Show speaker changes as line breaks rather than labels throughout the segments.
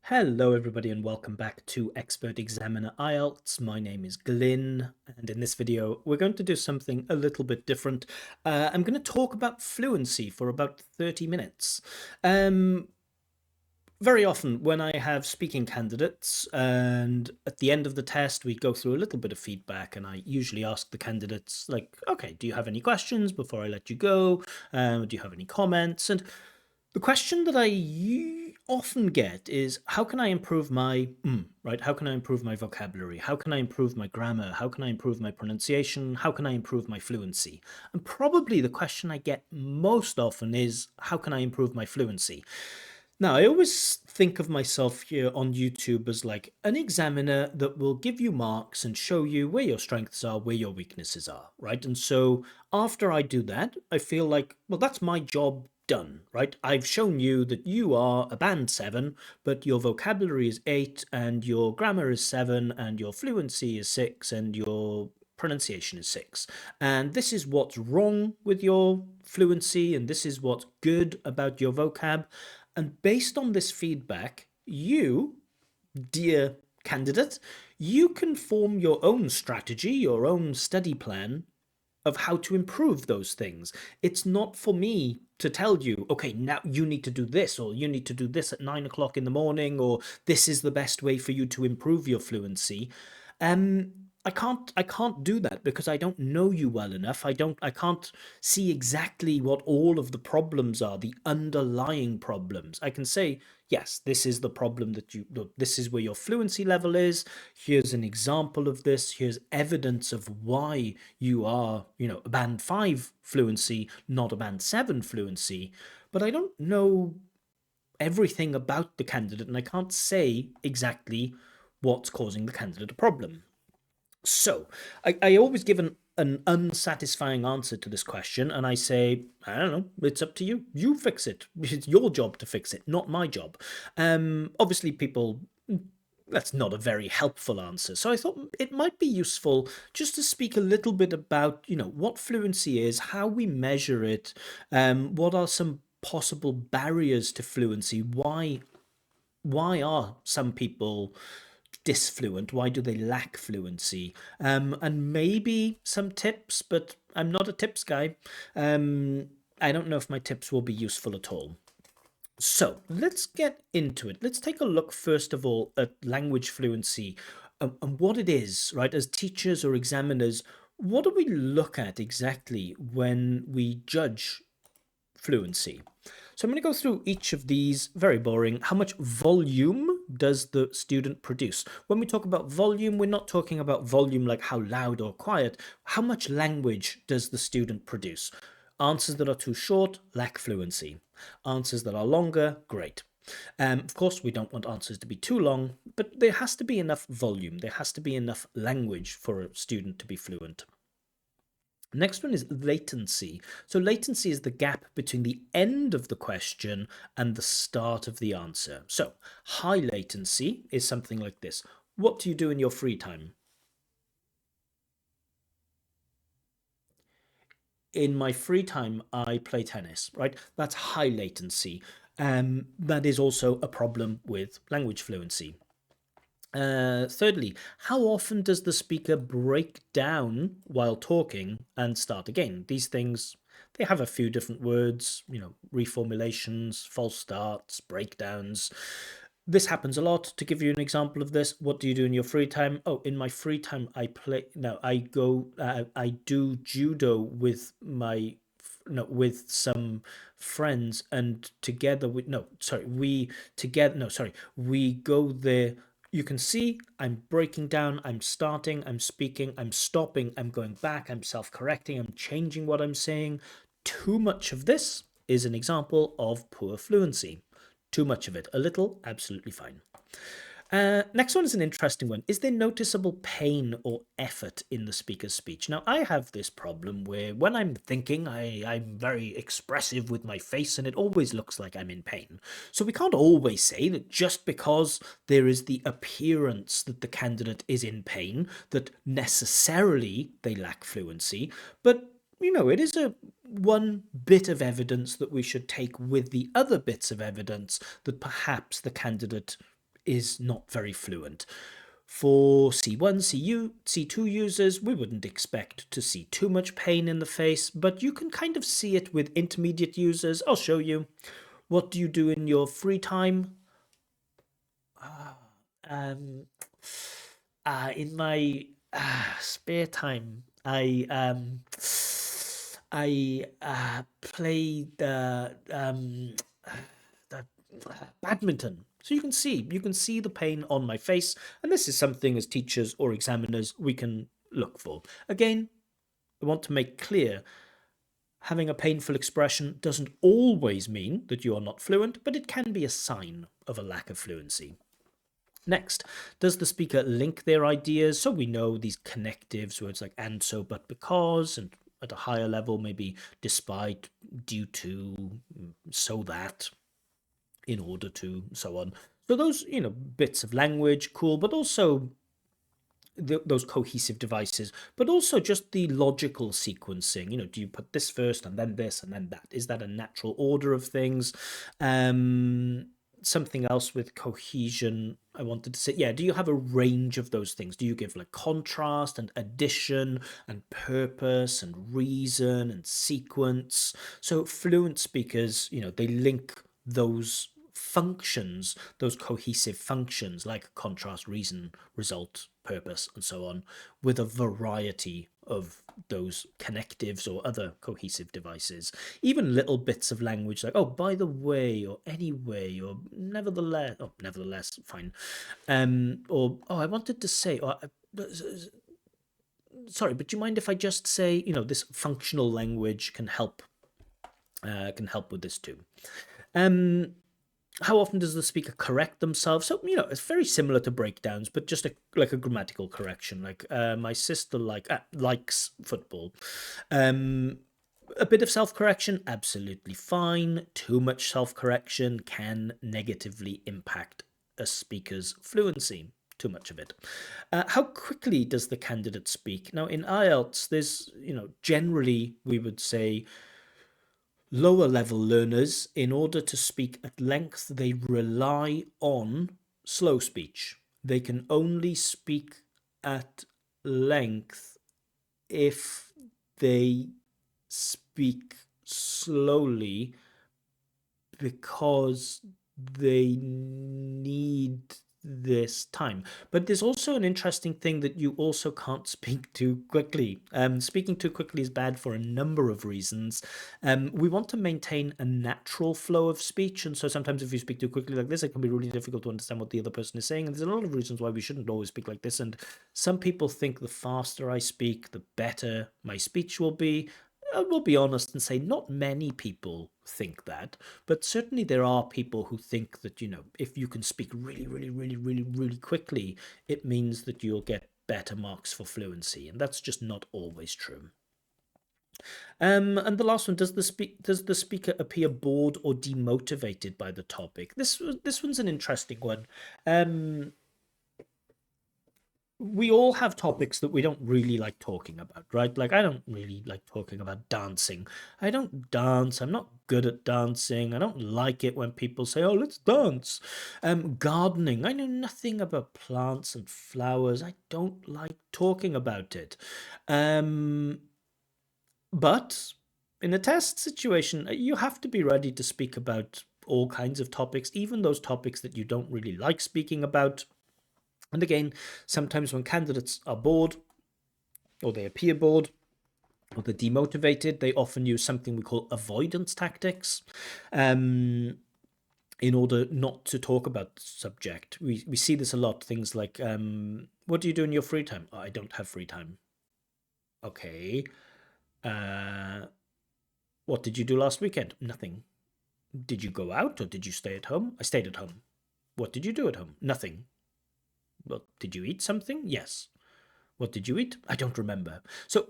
Hello, everybody, and welcome back to Expert Examiner IELTS. My name is Glyn, and in this video, we're going to do something a little bit different. I'm going to talk about fluency for about 30 minutes. Very often when I have speaking candidates and at the end of the test we go through a little bit of feedback, and I usually ask the candidates like, okay, do you have any questions before I let you go? Do you have any comments? And the question that I often get is, how can I improve my right? How can I improve my vocabulary? How can I improve my grammar? How can I improve my pronunciation? How can I improve my fluency? And probably the question I get most often is, how can I improve my fluency? Now, I always think of myself here on YouTube as like an examiner that will give you marks and show you where your strengths are, where your weaknesses are, right? And so after I do that, I feel like, well, that's my job done, right? I've shown you that you are a band 7, but your vocabulary is 8, and your grammar is 7, and your fluency is 6, and your pronunciation is 6. And this is what's wrong with your fluency, and this is what's good about your vocab. And based on this feedback, you, dear candidate, you can form your own strategy, your own study plan of how to improve those things. It's not for me to tell you, okay, now you need to do this, or you need to do this at 9 o'clock in the morning, or this is the best way for you to improve your fluency. Um, I can't do that because I don't know you well enough. I can't see exactly what all of the problems are, the underlying problems. I can say, yes, this is the problem that this is where your fluency level is. Here's an example of this. Here's evidence of why you are, a band 5 fluency, not a band 7 fluency. But I don't know everything about the candidate, and I can't say exactly what's causing the candidate a problem. So I always give an unsatisfying answer to this question, and I say, I don't know, it's up to you. You fix it. It's your job to fix it, not my job. Obviously, people. That's not a very helpful answer. So I thought it might be useful just to speak a little bit about, what fluency is, how we measure it, what are some possible barriers to fluency, why are some people disfluent? Why do they lack fluency? And maybe some tips, but I'm not a tips guy. I don't know if my tips will be useful at all. So let's get into it. Let's take a look, first of all, at language fluency, and what it is, right? As teachers or examiners, what do we look at exactly when we judge fluency? So I'm going to go through each of these. Very boring. How much volume does the student produce? When we talk about volume, we're not talking about volume like how loud or quiet. How much language does the student produce? Answers that are too short, lack fluency. Answers that are longer, great. Of course, we don't want answers to be too long, but there has to be enough volume. There has to be enough language for a student to be fluent. Next one is latency. So latency is the gap between the end of the question and the start of the answer. So high latency is something like this. What do you do in your free time? In my free time, I play tennis, right? That's high latency. That is also a problem with language fluency. Thirdly, how often does the speaker break down while talking and start again? These things, they have a few different words, reformulations, false starts, breakdowns. This happens a lot. To give you an example of this, what do you do in your free time? Oh, in my free time, I do judo with my no, with some friends, and together with no sorry we together no sorry we go there. You can see I'm breaking down, I'm starting, I'm speaking, I'm stopping, I'm going back, I'm self-correcting, I'm changing what I'm saying. Too much of this is an example of poor fluency. Too much of it. A little, absolutely fine. Next one is an interesting one. Is there noticeable pain or effort in the speaker's speech? Now, I have this problem where when I'm thinking, I'm very expressive with my face, and it always looks like I'm in pain. So we can't always say that just because there is the appearance that the candidate is in pain, that necessarily they lack fluency. But it is a one bit of evidence that we should take with the other bits of evidence that perhaps the candidate is not very fluent. For C1, C2 users, we wouldn't expect to see too much pain in the face, but you can kind of see it with intermediate users. I'll show you. What do you do in your free time? Um, in my spare time, I play the badminton. So you can see the pain on my face, and this is something as teachers or examiners we can look for. Again, I want to make clear having a painful expression doesn't always mean that you are not fluent, but it can be a sign of a lack of fluency. Next, does the speaker link their ideas? So we know these connectives, words like and, so, but, because, and at a higher level, maybe despite, due to, so that, in order to, so on. So those, bits of language, cool, but also those cohesive devices, but also just the logical sequencing. Do you put this first and then this and then that? Is that a natural order of things? Something else with cohesion I wanted to say, yeah, do you have a range of those things? Do you give like contrast and addition and purpose and reason and sequence? So fluent speakers, they link those functions, those cohesive functions like contrast, reason, result, purpose, and so on, with a variety of those connectives or other cohesive devices. Even little bits of language like, oh, by the way, or anyway, or nevertheless, fine. Or, oh, I wanted to say, or, sorry, but do you mind if I just say, this functional language can help with this too. How often does the speaker correct themselves? So, it's very similar to breakdowns, but just like a grammatical correction. Like, my sister likes football. A bit of self-correction, absolutely fine. Too much self-correction can negatively impact a speaker's fluency. Too much of it. How quickly does the candidate speak? Now, in IELTS, there's, generally we would say lower level learners, in order to speak at length, they rely on slow speech. They can only speak at length if they speak slowly because they need this time. But there's also an interesting thing that you also can't speak too quickly. Speaking too quickly is bad for a number of reasons. We want to maintain a natural flow of speech, and so sometimes if you speak too quickly like this, it can be really difficult to understand what the other person is saying. And there's a lot of reasons why we shouldn't always speak like this. And some people think the faster I speak, the better my speech will be. I will be honest and say not many people think that, but certainly there are people who think that, if you can speak really, really, really, really, really quickly, it means that you'll get better marks for fluency, and that's just not always true. And the last one, does the speaker appear bored or demotivated by the topic? This one's an interesting one. We all have topics that we don't really like talking about, right? Like, I don't really like talking about dancing. I don't dance. I'm not good at dancing. I don't like it when people say, oh, let's dance. Gardening. I know nothing about plants and flowers. I don't like talking about it. But in a test situation, you have to be ready to speak about all kinds of topics, even those topics that you don't really like speaking about. And again, sometimes when candidates are bored, or they appear bored, or they're demotivated, they often use something we call avoidance tactics in order not to talk about the subject. We see this a lot, things like, what do you do in your free time? Oh, I don't have free time. Okay. What did you do last weekend? Nothing. Did you go out or did you stay at home? I stayed at home. What did you do at home? Nothing. Well, did you eat something? Yes. What did you eat? I don't remember. So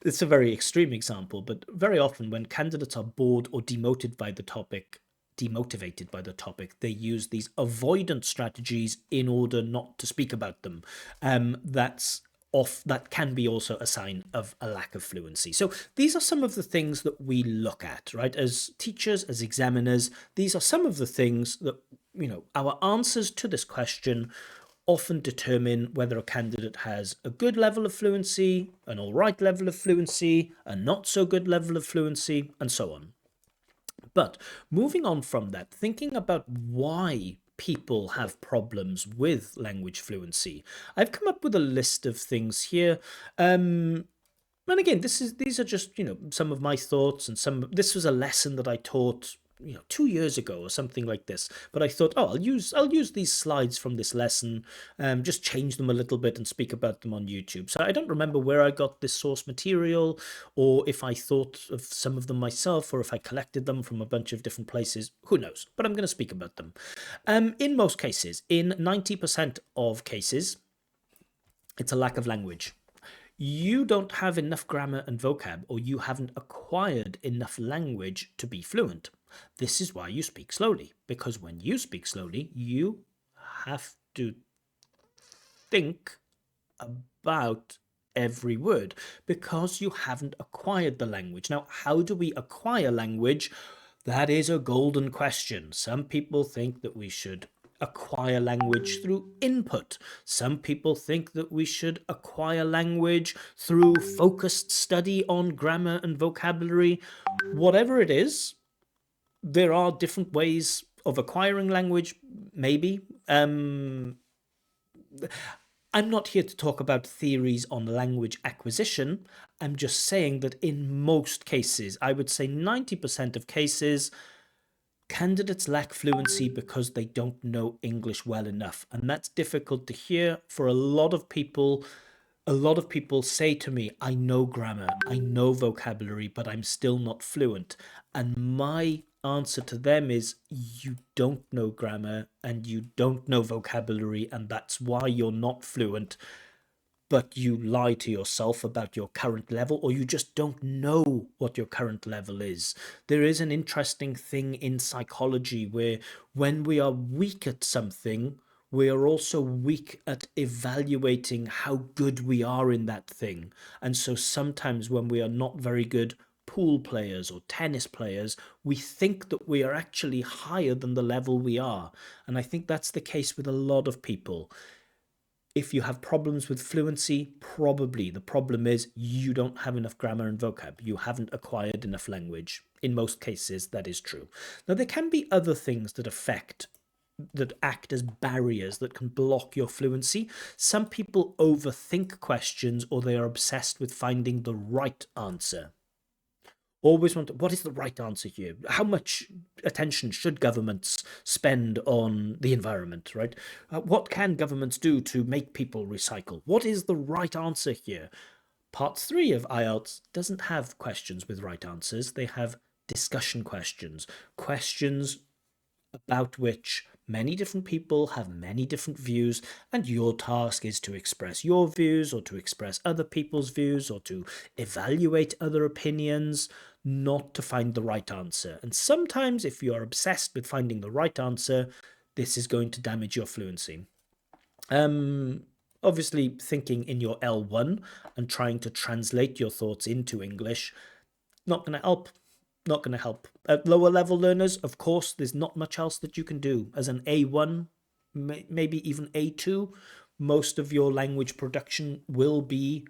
it's a very extreme example, but very often when candidates are bored or demotivated by the topic, they use these avoidance strategies in order not to speak about them. That's off that can be also a sign of a lack of fluency. So these are some of the things that we look at, right? As teachers, as examiners, these are some of the things that, our answers to this question often determine whether a candidate has a good level of fluency, an all right level of fluency, a not so good level of fluency, and so on. But moving on from that, thinking about why people have problems with language fluency, I've come up with a list of things here. And again, these are just some of my thoughts, and this was a lesson that I taught 2 years ago or something like this. But I thought, oh, I'll use these slides from this lesson, just change them a little bit and speak about them on YouTube. So I don't remember where I got this source material, or if I thought of some of them myself, or if I collected them from a bunch of different places. Who knows? But I'm going to speak about them. In most cases, in 90% of cases, it's a lack of language. You don't have enough grammar and vocab, or you haven't acquired enough language to be fluent. This is why you speak slowly, because when you speak slowly, you have to think about every word because you haven't acquired the language. Now, how do we acquire language? That is a golden question. Some people think that we should acquire language through input. Some people think that we should acquire language through focused study on grammar and vocabulary. Whatever it is, there are different ways of acquiring language, maybe. I'm not here to talk about theories on language acquisition. I'm just saying that in most cases, I would say 90% of cases, candidates lack fluency because they don't know English well enough. And that's difficult to hear for a lot of people. A lot of people say to me, I know grammar, I know vocabulary, but I'm still not fluent. And my answer to them is, you don't know grammar and you don't know vocabulary, and that's why you're not fluent. But you lie to yourself about your current level, or you just don't know what your current level is. There is an interesting thing in psychology where when we are weak at something, we are also weak at evaluating how good we are in that thing. And so sometimes when we are not very good pool players or tennis players, we think that we are actually higher than the level we are. And I think that's the case with a lot of people. If you have problems with fluency, probably the problem is you don't have enough grammar and vocab. You haven't acquired enough language. In most cases, that is true. Now, there can be other things that act as barriers that can block your fluency. Some people overthink questions, or they are obsessed with finding the right answer. Always what is the right answer here? How much attention should governments spend on the environment, right? What can governments do to make people recycle? What is the right answer here? Part 3 of IELTS doesn't have questions with right answers. They have discussion questions, questions about which many different people have many different views, and your task is to express your views, or to express other people's views, or to evaluate other opinions, not to find the right answer. And sometimes if you are obsessed with finding the right answer, this is going to damage your fluency. Obviously, thinking in your L1 and trying to translate your thoughts into English, not going to help. Not going to help. At lower level learners, of course, there's not much else that you can do. As an A1, maybe even A2, most of your language production will be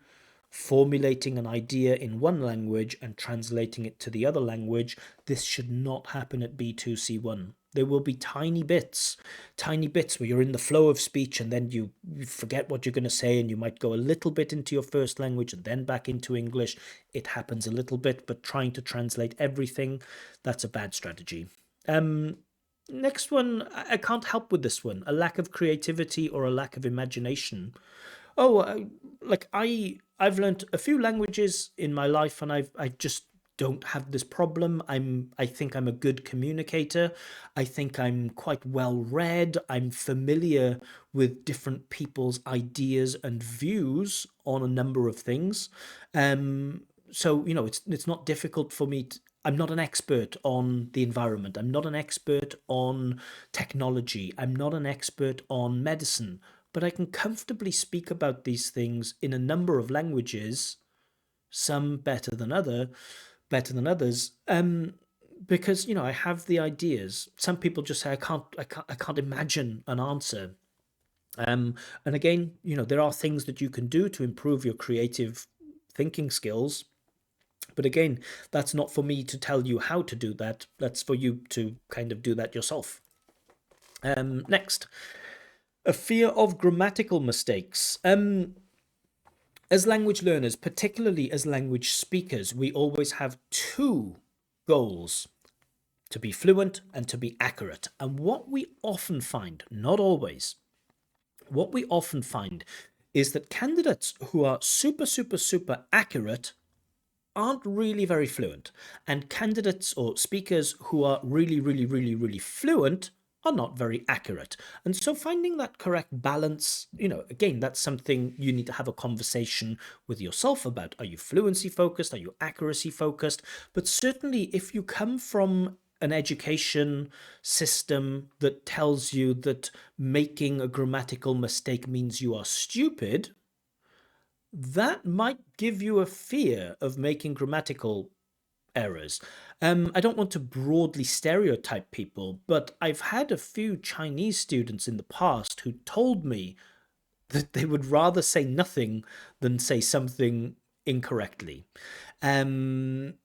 formulating an idea in one language and translating it to the other language. This should not happen at B2, C1. There will be tiny bits where you're in the flow of speech and then you forget what you're going to say, and you might go a little bit into your first language and then back into English. It happens a little bit, but trying to translate everything, that's a bad strategy. Next one, I can't help with this one. A lack of creativity or a lack of imagination. I've learned a few languages in my life, and I just don't have this problem. I think I'm a good communicator. I think I'm quite well read. I'm familiar with different people's ideas and views on a number of things. So it's not difficult for me to, I'm not an expert on the environment. I'm not an expert on technology. I'm not an expert on medicine, but I can comfortably speak about these things in a number of languages, some better than others. Because I have the ideas. Some people just say I can't imagine an answer. And again, there are things that you can do to improve your creative thinking skills. But again, that's not for me to tell you how to do that. That's for you to kind of do that yourself. Next, a fear of grammatical mistakes. As language learners, particularly as language speakers, we always have two goals: to be fluent and to be accurate. And what we often find, not always, what we often find is that candidates who are super, super, super accurate aren't really very fluent. And candidates or speakers who are really, really, really, really fluent are not very accurate. And so finding that correct balance, again, that's something you need to have a conversation with yourself about. Are you fluency focused? Are you accuracy focused? But certainly if you come from an education system that tells you that making a grammatical mistake means you are stupid, that might give you a fear of making grammatical errors. I don't want to broadly stereotype people, but I've had a few Chinese students in the past who told me that they would rather say nothing than say something incorrectly. Um,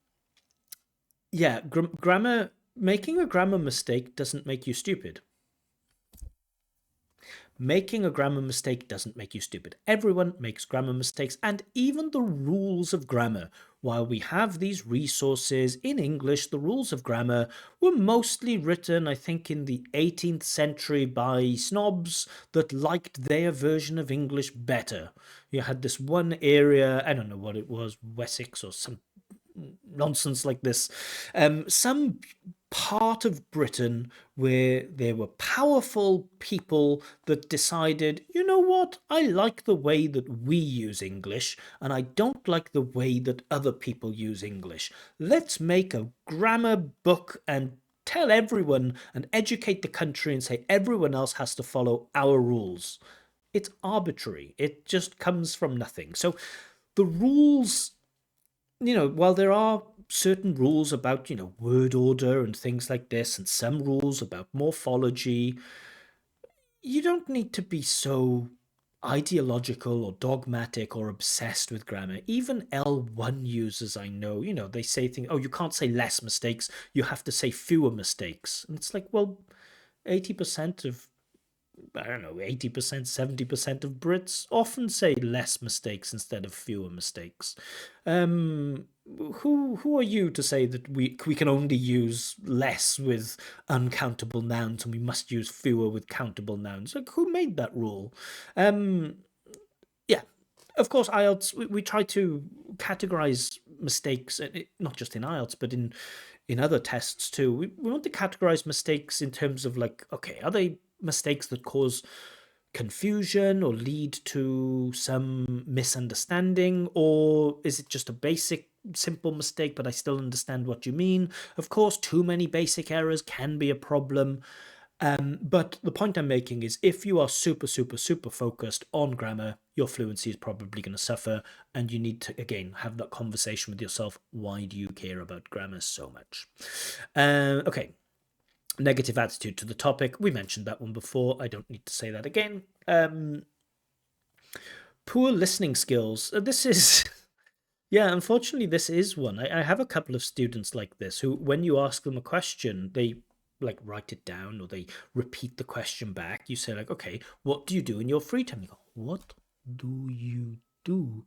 yeah, grammar, making a grammar mistake doesn't make you stupid. Making a grammar mistake doesn't make you stupid. Everyone makes grammar mistakes, and even the rules of grammar. While we have these resources in English, the rules of grammar were mostly written, I think, in the 18th century by snobs that liked their version of English better. You had this one area, I don't know what it was, Wessex or some nonsense like this, some part of Britain where there were powerful people that decided, you know what, I like the way that we use English and I don't like the way that other people use English. Let's make a grammar book and tell everyone and educate the country and say everyone else has to follow our rules. It's arbitrary. It just comes from nothing. So the rules, while there are certain rules about, word order and things like this, and some rules about morphology, you don't need to be so ideological or dogmatic or obsessed with grammar. Even L1 users I know, they say things, oh, you can't say less mistakes, you have to say fewer mistakes. And it's like, well, 80% of I don't know, 80%, 70% of Brits often say less mistakes instead of fewer mistakes. Um, who are you to say that we can only use less with uncountable nouns and we must use fewer with countable nouns? Like, who made that rule? Um, yeah, of course, IELTS, we try to categorize mistakes, not just in IELTS, but in other tests too. We want to categorize mistakes in terms of like, okay, are they mistakes that cause confusion or lead to some misunderstanding, or is it just a basic simple mistake but I still understand what you mean? Of course, too many basic errors can be a problem. But the point I'm making is if you are super, super, super focused on grammar, your fluency is probably going to suffer, and you need to, again, have that conversation with yourself. Why do you care about grammar so much? Okay, negative attitude to the topic. We mentioned that one before. I don't need to say that again. Poor listening skills. This is, yeah, unfortunately, this is one. I have a couple of students like this who, when you ask them a question, they like write it down or they repeat the question back. You say like, okay, what do you do in your free time? You go, what do you do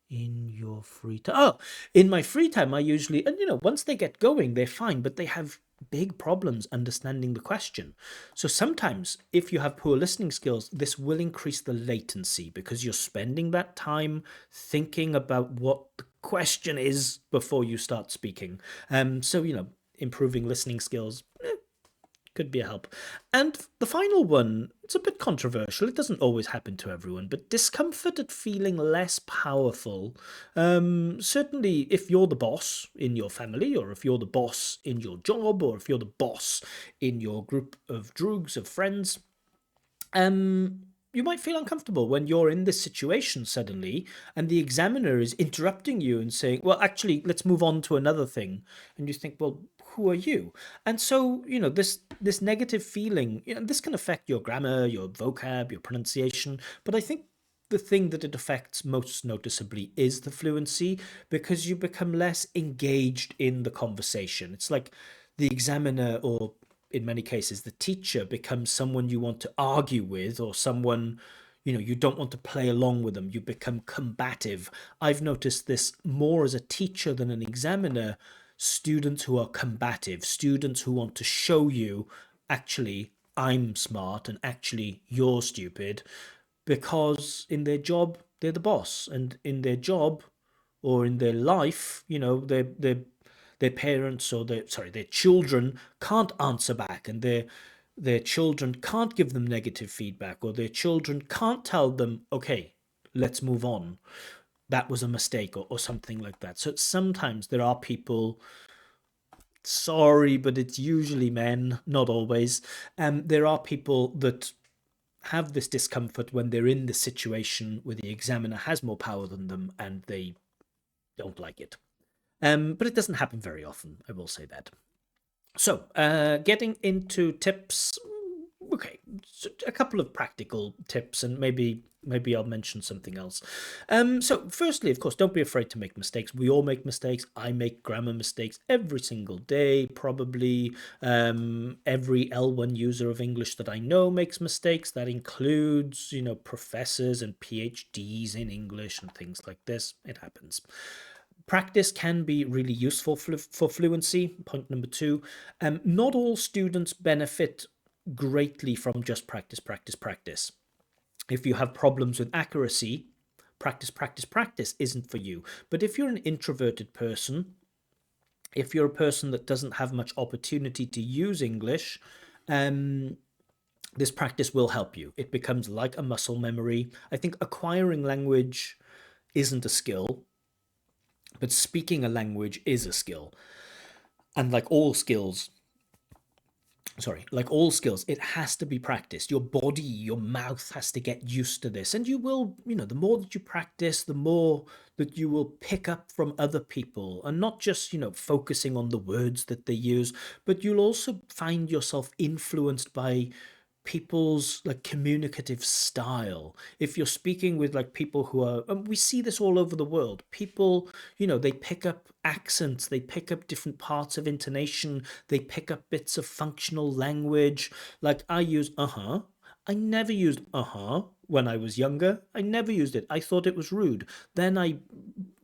in your free time? Oh, in my free time, I usually, and once they get going, they're fine, but they have big problems understanding the question. So sometimes, if you have poor listening skills, this will increase the latency because you're spending that time thinking about what the question is before you start speaking. So, improving listening skills could be a help. And the final one, it's a bit controversial. It doesn't always happen to everyone, but discomfort at feeling less powerful. Certainly, if you're the boss in your family, or if you're the boss in your job, or if you're the boss in your group of droogs of friends, you might feel uncomfortable when you're in this situation suddenly and the examiner is interrupting you and saying, well, actually, let's move on to another thing. And you think, well, who are you? And so, this negative feeling, this can affect your grammar, your vocab, your pronunciation. But I think the thing that it affects most noticeably is the fluency, because you become less engaged in the conversation. It's like the examiner, or in many cases the teacher, becomes someone you want to argue with, or someone you don't want to play along with them. You become combative. I've noticed this more as a teacher than an examiner. Students who are combative, students who want to show you, actually I'm smart and actually you're stupid, because in their job they're the boss, and in their job or in their life, their parents, or their children can't answer back, and their children can't give them negative feedback, or their children can't tell them, okay, let's move on, that was a mistake, or something like that. So sometimes there are people, sorry, but it's usually men, not always, there are people that have this discomfort when they're in the situation where the examiner has more power than them and they don't like it. But it doesn't happen very often, I will say that. So, getting into tips. Okay, so a couple of practical tips, and maybe I'll mention something else. So firstly, of course, don't be afraid to make mistakes. We all make mistakes. I make grammar mistakes every single day, probably. Every L1 user of English that I know makes mistakes. That includes, professors and PhDs in English and things like this. It happens. Practice can be really useful for fluency. Point number two. Not all students benefit greatly from just practice, practice, practice. If you have problems with accuracy, practice, practice, practice isn't for you. But if you're an introverted person, if you're a person that doesn't have much opportunity to use English, this practice will help you. It becomes like a muscle memory. I think acquiring language isn't a skill, but speaking a language is a skill. And like all skills, it has to be practiced. Your body, your mouth has to get used to this. And you will, the more that you practice, the more that you will pick up from other people, and not just, focusing on the words that they use, but you'll also find yourself influenced by people's like communicative style. If you're speaking with like people who are, and we see this all over the world, people, they pick up accents, they pick up different parts of intonation, they pick up bits of functional language. Like I use uh-huh. I never used uh-huh when I was younger. I never used it. I thought it was rude. Then I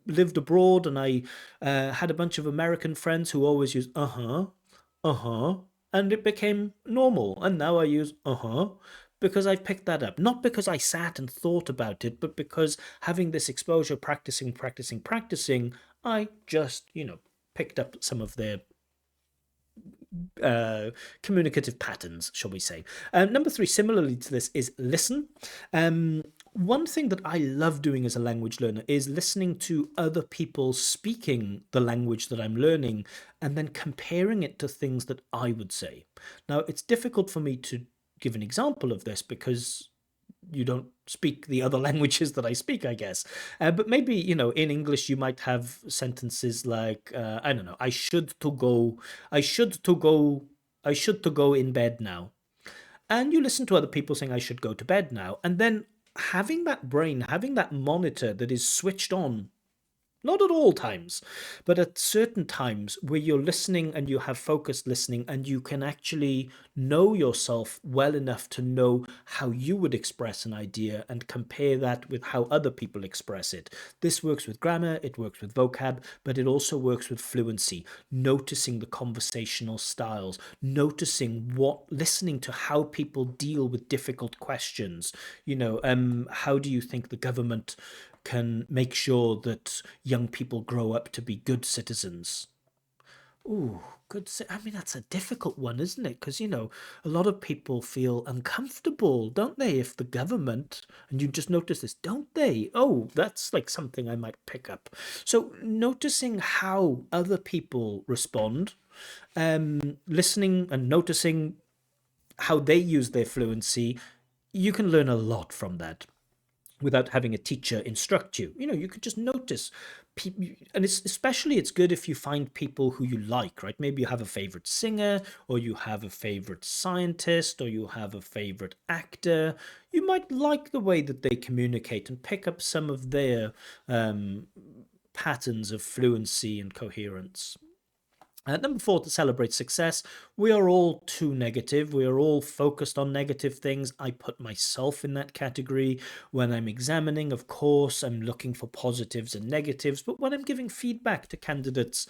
lived abroad, and I had a bunch of American friends who always used uh-huh, uh-huh, and it became normal. And now I use uh-huh because I've picked that up. Not because I sat and thought about it, but because having this exposure, practicing, practicing, practicing, I just, picked up some of their uh, communicative patterns, shall we say. Number three, similarly to this, is listen. One thing that I love doing as a language learner is listening to other people speaking the language that I'm learning, and then comparing it to things that I would say. Now, it's difficult for me to give an example of this because you don't speak the other languages that I speak, I guess. But maybe, in English, you might have sentences like, I don't know, I should to go, I should to go in bed now. And you listen to other people saying, I should go to bed now. And then having that brain, having that monitor that is switched on, not at all times, but at certain times where you're listening and you have focused listening, and you can actually know yourself well enough to know how you would express an idea and compare that with how other people express it. This works with grammar, it works with vocab, but it also works with fluency, noticing the conversational styles, listening to how people deal with difficult questions. How do you think the government can make sure that young people grow up to be good citizens? Ooh, I mean, that's a difficult one, isn't it? Because, a lot of people feel uncomfortable, don't they, if the government, and you just notice this, don't they? Oh, that's like something I might pick up. So, noticing how other people respond, listening and noticing how they use their fluency, you can learn a lot from that without having a teacher instruct you. You could just notice people, and it's good if you find people who you like, right? Maybe you have a favorite singer, or you have a favorite scientist, or you have a favorite actor. You might like the way that they communicate and pick up some of their um, patterns of fluency and coherence. Number four, to celebrate success. We are all too negative. We are all focused on negative things. I put myself in that category. When I'm examining, of course, I'm looking for positives and negatives. But when I'm giving feedback to candidates,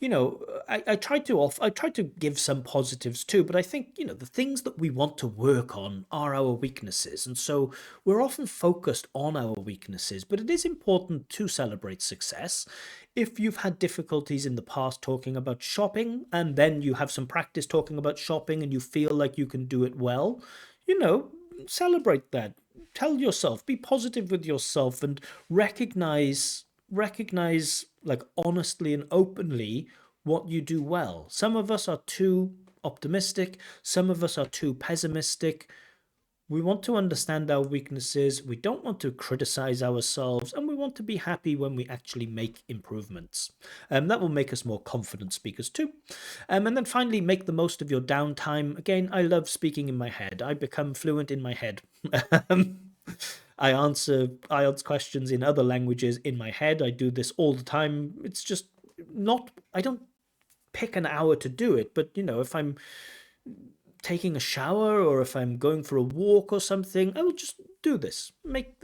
I try to give some positives too, but I think, the things that we want to work on are our weaknesses. And so we're often focused on our weaknesses, but it is important to celebrate success. If you've had difficulties in the past talking about shopping, and then you have some practice talking about shopping and you feel like you can do it well, you know, celebrate that. Tell yourself, be positive with yourself, and recognize like honestly and openly what you do well. Some of us are too optimistic, some of us are too pessimistic. We want to understand our weaknesses, we don't want to criticize ourselves, and we want to be happy when we actually make improvements. That will make us more confident speakers too. And then finally, make the most of your downtime. Again, I love speaking in my head. I become fluent in my head. Um, I answer IELTS questions in other languages in my head. I do this all the time. It's just not, I don't pick an hour to do it, but if I'm taking a shower or if I'm going for a walk or something, I will just do this.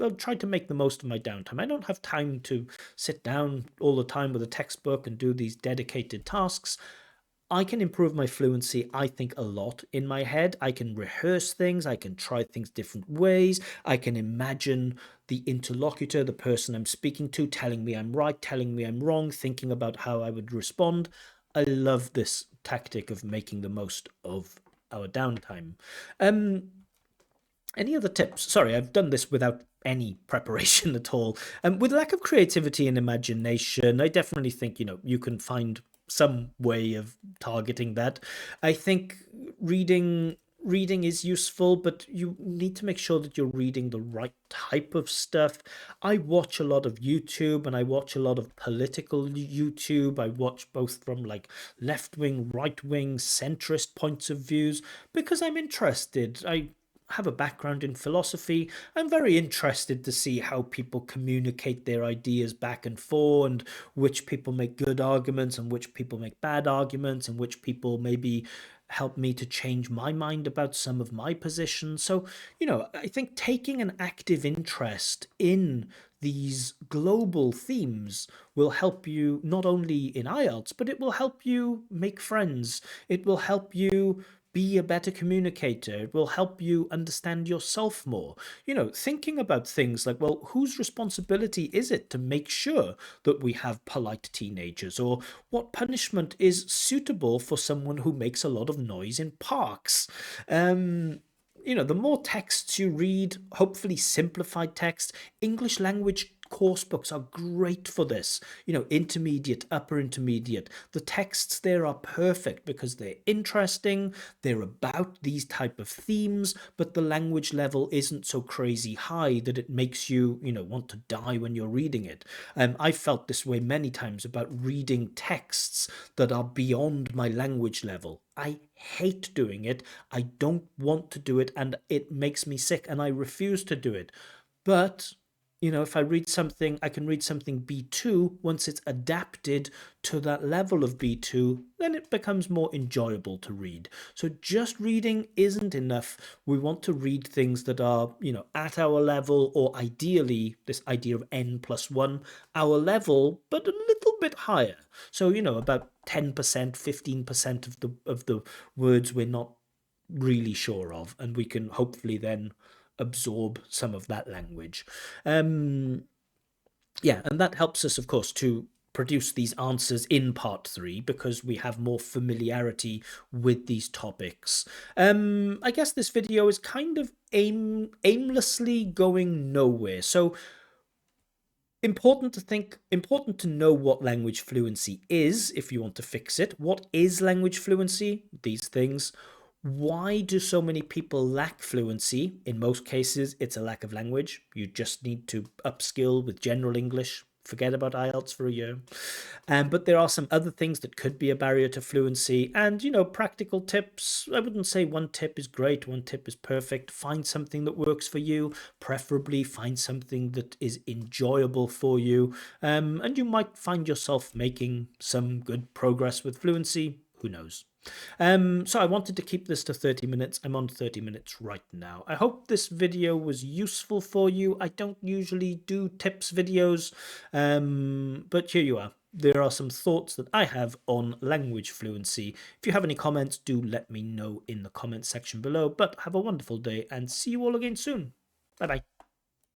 I'll try to make the most of my downtime. I don't have time to sit down all the time with a textbook and do these dedicated tasks. I can improve my fluency, I think, a lot in my head. I can rehearse things, I can try things different ways, I can imagine the interlocutor, the person I'm speaking to, telling me I'm right, telling me I'm wrong, thinking about how I would respond. I love this tactic of making the most of our downtime. Um, any other tips? Sorry, I've done this without any preparation at all. With lack of creativity and imagination, I definitely think, you can find some way of targeting that. I think reading is useful, but you need to make sure that you're reading the right type of stuff. I watch a lot of YouTube, and I watch a lot of political YouTube. I watch both from like left wing, right wing, centrist points of views because I'm interested. I have a background in philosophy. I'm very interested to see how people communicate their ideas back and forth, and which people make good arguments and which people make bad arguments, and which people maybe help me to change my mind about some of my positions. So, I think taking an active interest in these global themes will help you not only in IELTS, but it will help you make friends. It will help you be a better communicator. It will help you understand yourself more. Thinking about things like, well, whose responsibility is it to make sure that we have polite teenagers? Or what punishment is suitable for someone who makes a lot of noise in parks? The more texts you read, hopefully simplified text, English language course books are great for this. Intermediate, upper intermediate. The texts there are perfect because they're interesting, they're about these type of themes, but the language level isn't so crazy high that it makes you, want to die when you're reading it. I felt this way many times about reading texts that are beyond my language level. I hate doing it. I don't want to do it, and it makes me sick, and I refuse to do it. But if I read something, I can read something B2 once it's adapted to that level of B2, then it becomes more enjoyable to read. So just reading isn't enough. We want to read things that are, at our level, or ideally, this idea of N+1, our level, but a little bit higher. So, about 10%, 15% of the words we're not really sure of, and we can hopefully then absorb some of that language. Um, yeah, and that helps us, of course, to produce these answers in part three because we have more familiarity with these topics. I guess this video is kind of aimlessly going nowhere. So important to know what language fluency is if you want to fix it. What is language fluency? These things. Why do so many people lack fluency? In most cases, it's a lack of language. You just need to upskill with general English. Forget about IELTS for a year. But there are some other things that could be a barrier to fluency. And, practical tips. I wouldn't say one tip is great, one tip is perfect. Find something that works for you. Preferably find something that is enjoyable for you. And you might find yourself making some good progress with fluency. Who knows? So I wanted to keep this to 30 minutes. I'm on 30 minutes right now. I hope this video was useful for you. I don't usually do tips videos, but here you are. There are some thoughts that I have on language fluency. If you have any comments, do let me know in the comment section below. But have a wonderful day and see you all again soon. Bye bye.